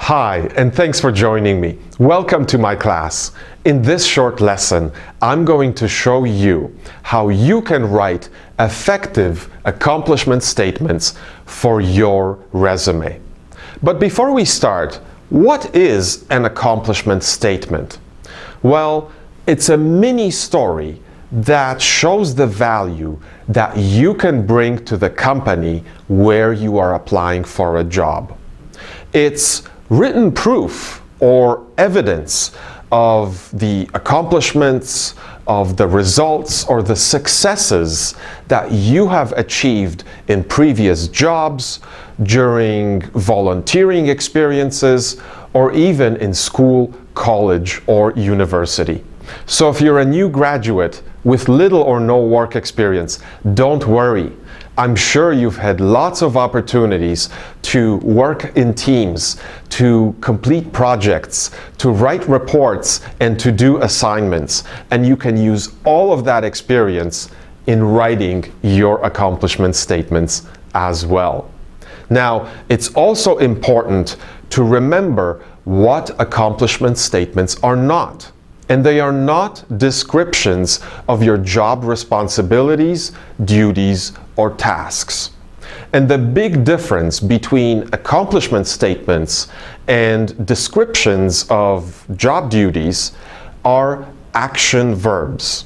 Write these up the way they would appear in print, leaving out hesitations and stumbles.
Hi, and thanks for joining me. Welcome to my class. In this short lesson, I'm going to show you how you can write effective accomplishment statements for your resume. But before we start, what is an accomplishment statement? Well, it's a mini story that shows the value that you can bring to the company where you are applying for a job. It's written proof or evidence of the accomplishments, of the results, or the successes that you have achieved in previous jobs, during volunteering experiences, or even in school, college, or university. So if you're a new graduate with little or no work experience, don't worry. I'm sure you've had lots of opportunities to work in teams, to complete projects, to write reports, and to do assignments. And you can use all of that experience in writing your accomplishment statements as well. Now, it's also important to remember what accomplishment statements are not. And they are not descriptions of your job responsibilities, duties, or tasks. And the big difference between accomplishment statements and descriptions of job duties are action verbs.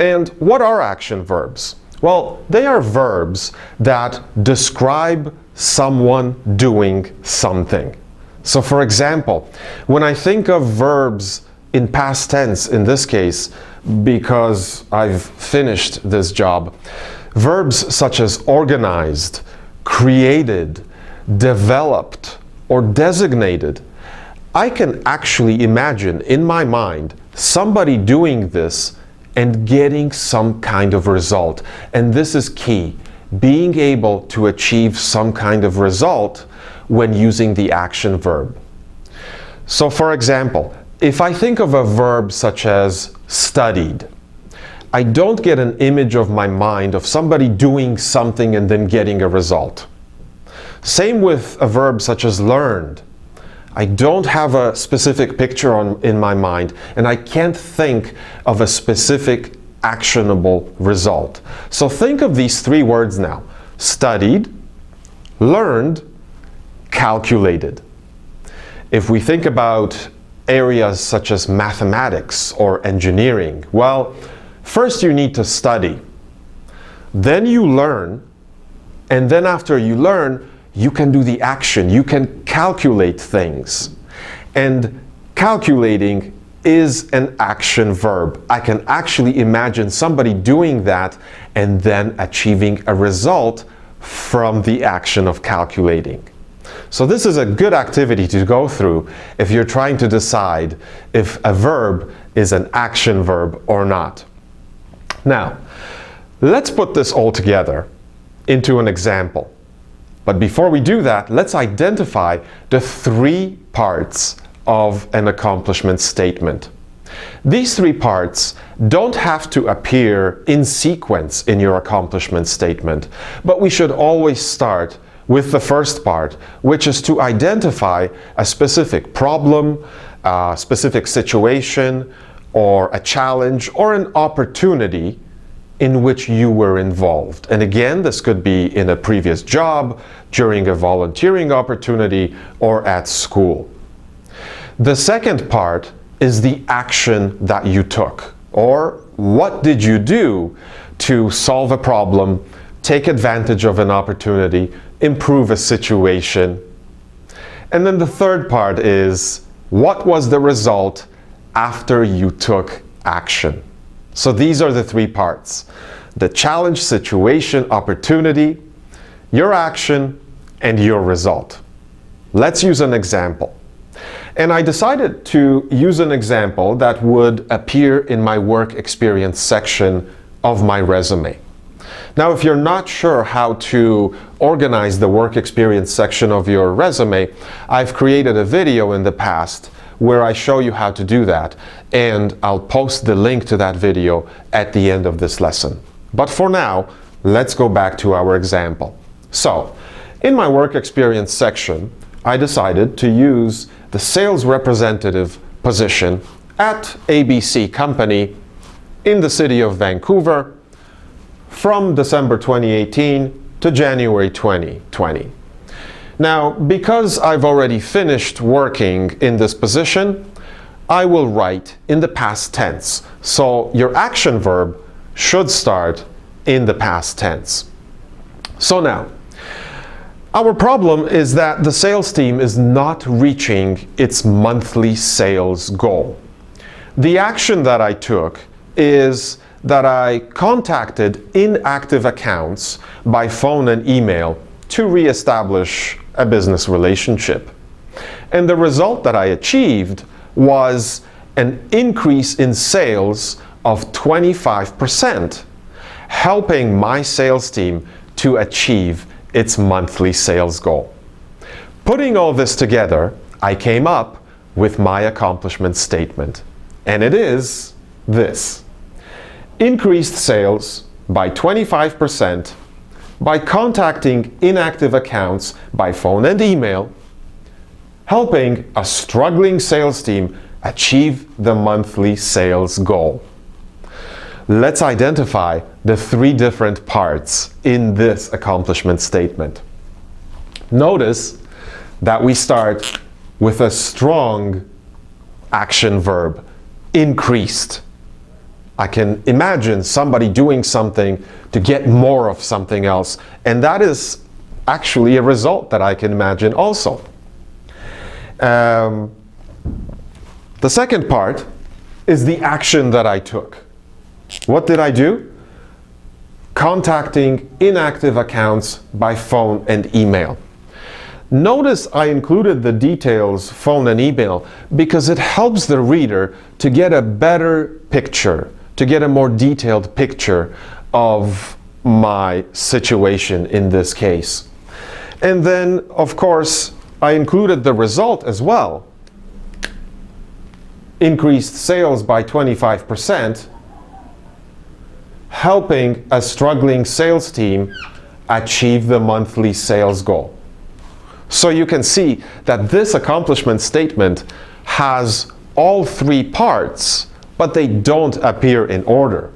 And what are action verbs? Well, they are verbs that describe someone doing something. So for example, when I think of verbs in past tense, in this case, because I've finished this job, verbs such as organized, created, developed, or designated, I can actually imagine in my mind somebody doing this and getting some kind of result. And this is key, being able to achieve some kind of result when using the action verb. So for example, if I think of a verb such as studied, I don't get an image of my mind of somebody doing something and then getting a result. Same with a verb such as learned. I don't have a specific picture in my mind, and I can't think of a specific actionable result. So think of these three words now: studied, learned, calculated. If we think about areas such as mathematics or engineering, well, first you need to study, then you learn, and then after you learn, you can do the action, you can calculate things. And calculating is an action verb. I can actually imagine somebody doing that and then achieving a result from the action of calculating. So this is a good activity to go through if you're trying to decide if a verb is an action verb or not. Now, let's put this all together into an example. But before we do that, let's identify the three parts of an accomplishment statement. These three parts don't have to appear in sequence in your accomplishment statement, but we should always start with the first part, which is to identify a specific problem, a specific situation, or a challenge, or an opportunity in which you were involved. And again, this could be in a previous job, during a volunteering opportunity, or at school. The second part is the action that you took, or what did you do to solve a problem, take advantage of an opportunity, improve a situation. And then the third part is, what was the result after you took action? So these are the three parts: the challenge, situation, opportunity, your action, and your result. Let's use an example. And I decided to use an example that would appear in my work experience section of my resume. Now, if you're not sure how to organize the work experience section of your resume, I've created a video in the past where I show you how to do that, and I'll post the link to that video at the end of this lesson. But for now, let's go back to our example. So, in my work experience section, I decided to use the sales representative position at ABC Company in the city of Vancouver from December 2018 to January 2020. Now, because I've already finished working in this position, I will write in the past tense. So your action verb should start in the past tense. So now, our problem is that the sales team is not reaching its monthly sales goal. The action that I took is that I contacted inactive accounts by phone and email to reestablish a business relationship. And the result that I achieved was an increase in sales of 25%, helping my sales team to achieve its monthly sales goal. Putting all this together, I came up with my accomplishment statement. And it is this: increased sales by 25% by contacting inactive accounts by phone and email, helping a struggling sales team achieve the monthly sales goal. Let's identify the three different parts in this accomplishment statement. Notice that we start with a strong action verb, increased. I can imagine somebody doing something to get more of something else, and that is actually a result that I can imagine also. The second part is the action that I took. What did I do? Contacting inactive accounts by phone and email. Notice I included the details phone and email because it helps the reader to get a better picture, to get a more detailed picture of my situation in this case. And then, of course, I included the result as well. Increased sales by 25%, helping a struggling sales team achieve the monthly sales goal. So you can see that this accomplishment statement has all three parts, but they don't appear in order.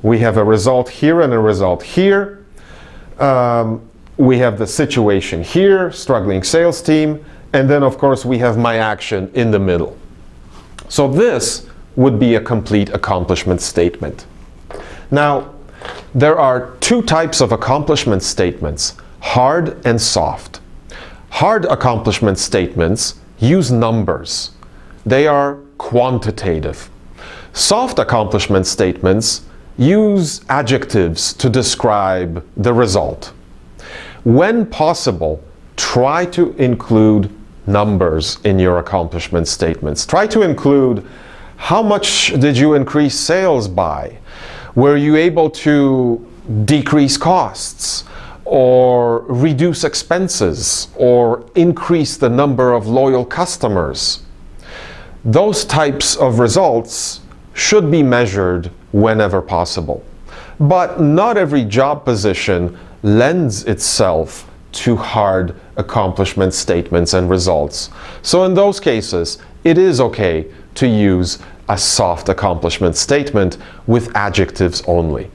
We have a result here and a result here. We have the situation here, struggling sales team, and then of course we have my action in the middle. So this would be a complete accomplishment statement. Now, there are two types of accomplishment statements, hard and soft. Hard accomplishment statements use numbers. They are quantitative. Soft accomplishment statements use adjectives to describe the result. When possible, try to include numbers in your accomplishment statements. Try to include how much did you increase sales by? Were you able to decrease costs or reduce expenses or increase the number of loyal customers? Those types of results should be measured whenever possible. But not every job position lends itself to hard accomplishment statements and results. So in those cases, it is okay to use a soft accomplishment statement with adjectives only.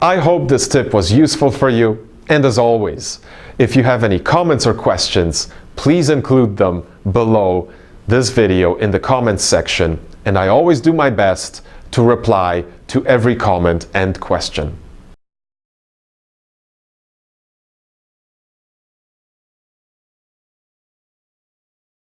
I hope this tip was useful for you, and as always, if you have any comments or questions, please include them below this video in the comments section, and I always do my best to reply to every comment and question.